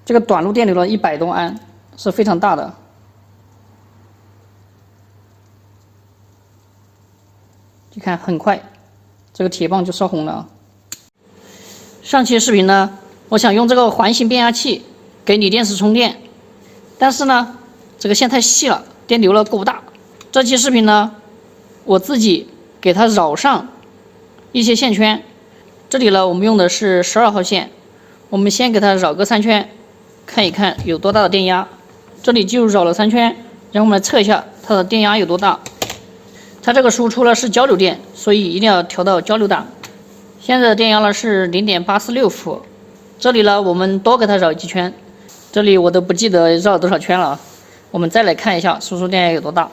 这个短路电流的100多安是非常大的。你看，很快，这个铁棒就烧红了。上期视频呢，我想用这个环形变压器给锂电池充电，但是呢，这个线太细了，电流呢过不大。这期视频呢，我自己给它绕上一些线圈。这里呢，我们用的是12号线，我们先给它绕个3圈，看一看有多大的电压。这里就绕了3圈，然后我们来测一下它的电压有多大。它这个输出呢是交流电，所以一定要调到交流档。现在的电压呢是0.846伏。这里呢，我们多给它绕几圈。这里我都不记得绕了多少圈了。我们再来看一下输出电压有多大。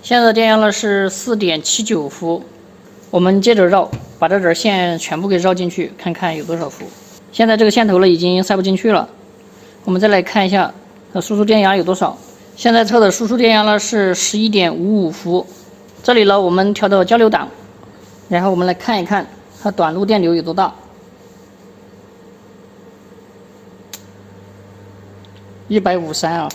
现在的电压呢是4.79伏。我们接着绕，把这根线全部给绕进去，看看有多少伏。现在这个线头呢已经塞不进去了。我们再来看一下它输出电压有多少。现在测的输出电压呢是11.55伏。这里呢，我们调到交流档，然后我们来看一看它短路电流有多大。153啊，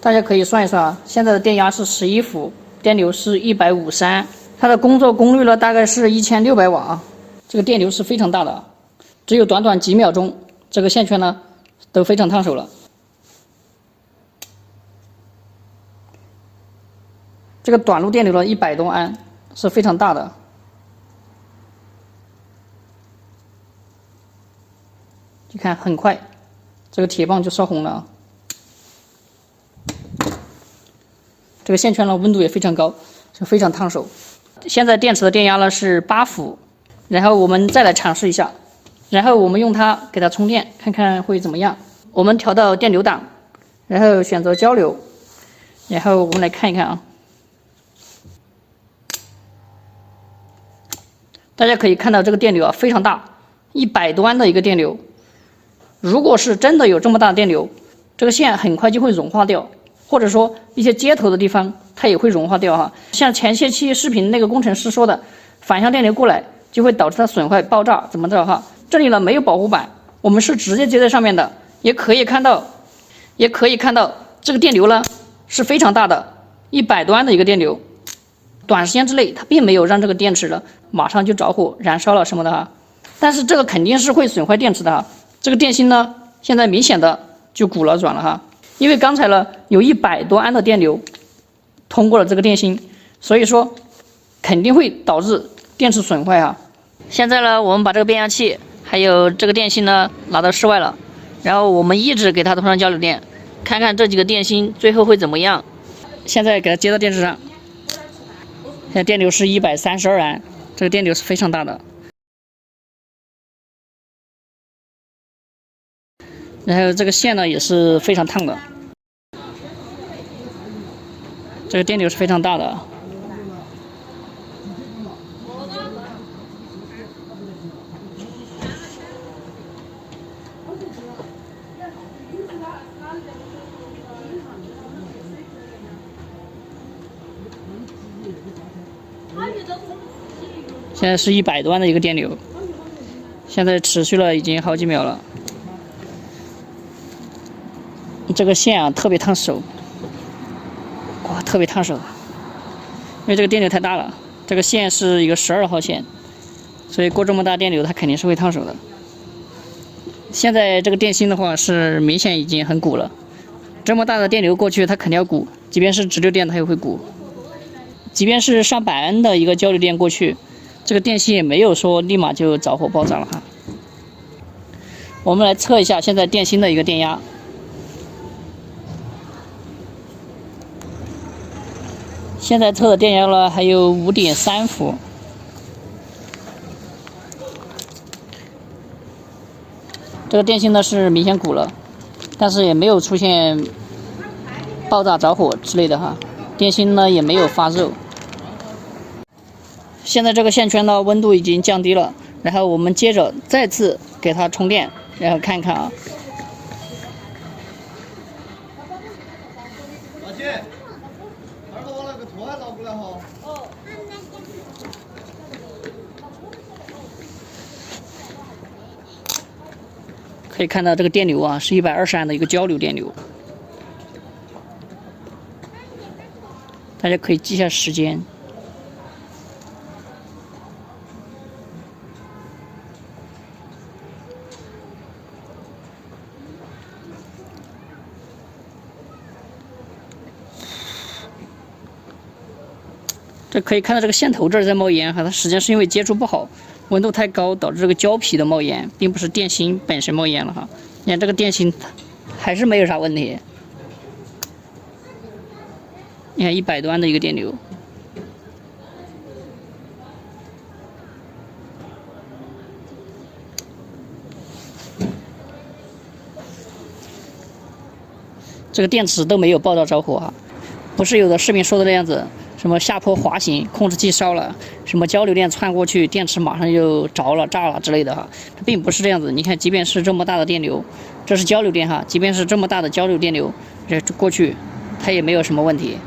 大家可以算一算啊。现在的电压是11伏，电流是153，它的工作功率呢大概是1600瓦啊。这个电流是非常大的，只有短短几秒钟，这个线圈呢都非常烫手了。这个短路电流的100多安是非常大的。你看，很快，这个铁棒就烧红了。这个线圈呢，温度也非常高，就非常烫手。现在电池的电压呢是8伏，然后我们再来尝试一下，然后我们用它给它充电，看看会怎么样。我们调到电流档，然后选择交流，然后我们来看一看啊。大家可以看到这个电流啊非常大，100多安的一个电流。如果是真的有这么大的电流，这个线很快就会融化掉，或者说一些接头的地方它也会融化掉哈。像前些期视频那个工程师说的，反向电流过来就会导致它损坏爆炸怎么着哈。这里呢没有保护板，我们是直接接在上面的，也可以看到这个电流呢是非常大的，100多安的一个电流。短时间之内它并没有让这个电池呢马上就着火燃烧了什么的哈，但是这个肯定是会损坏电池的哈。这个电芯呢现在明显的就鼓了转了哈，因为刚才呢有100多安的电流通过了这个电芯，所以说肯定会导致电池损坏哈。现在呢我们把这个变压器还有这个电芯呢拿到室外了，然后我们一直给它通上交流电，看看这几个电芯最后会怎么样。现在给它接到电池上，现在电流是132安，这个电流是非常大的。然后这个线呢也是非常烫的，这个电流是非常大的。现在是100多安的一个电流，现在持续了已经好几秒了。这个线啊特别烫手，哇，特别烫手，因为这个电流太大了。这个线是一个12号线，所以过这么大电流它肯定是会烫手的。现在这个电芯的话是明显已经很鼓了，这么大的电流过去它肯定要鼓，即便是直流电它也会鼓，即便是上百安的一个交流电过去，这个电芯也没有说立马就着火爆炸了哈。我们来测一下现在电芯的一个电压。现在测的电压呢还有5.3伏，这个电芯呢是明显鼓了，但是也没有出现爆炸着火之类的哈，电芯呢也没有发热。现在这个线圈呢温度已经降低了，然后我们接着再次给它充电，然后看一看啊。老姐，二哥我那个拖还拿过来哈。哦。可可以看到这个电流啊是120安的一个交流电流，大家可以记下时间。这可以看到这个线头这儿在冒烟哈，它实际上是因为接触不好，温度太高导致这个胶皮的冒烟，并不是电芯本身冒烟了哈。你看这个电芯还是没有啥问题。你看100端的一个电流，这个电池都没有爆炸着火哈，不是有的视频说的那样子。什么下坡滑行，控制器烧了，什么交流电窜过去，电池马上就着了、炸了之类的哈，它并不是这样子。你看，即便是这么大的电流，这是交流电哈，即便是这么大的交流电流，这过去它也没有什么问题。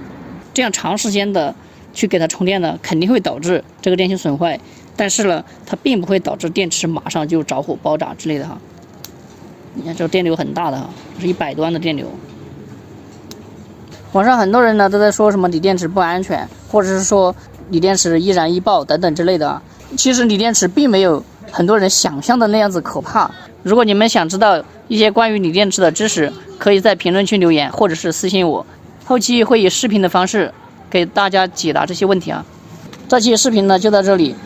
这样长时间的去给它充电呢，肯定会导致这个电芯损坏，但是呢，它并不会导致电池马上就着火、爆炸之类的哈。你看这个电流很大的哈，这是100端的电流。网上很多人呢都在说什么锂电池不安全，或者是说锂电池易燃易爆等等之类的啊。其实锂电池并没有很多人想象的那样子可怕。如果你们想知道一些关于锂电池的知识，可以在评论区留言，或者是私信我，后期会以视频的方式给大家解答这些问题啊。这期视频呢就到这里，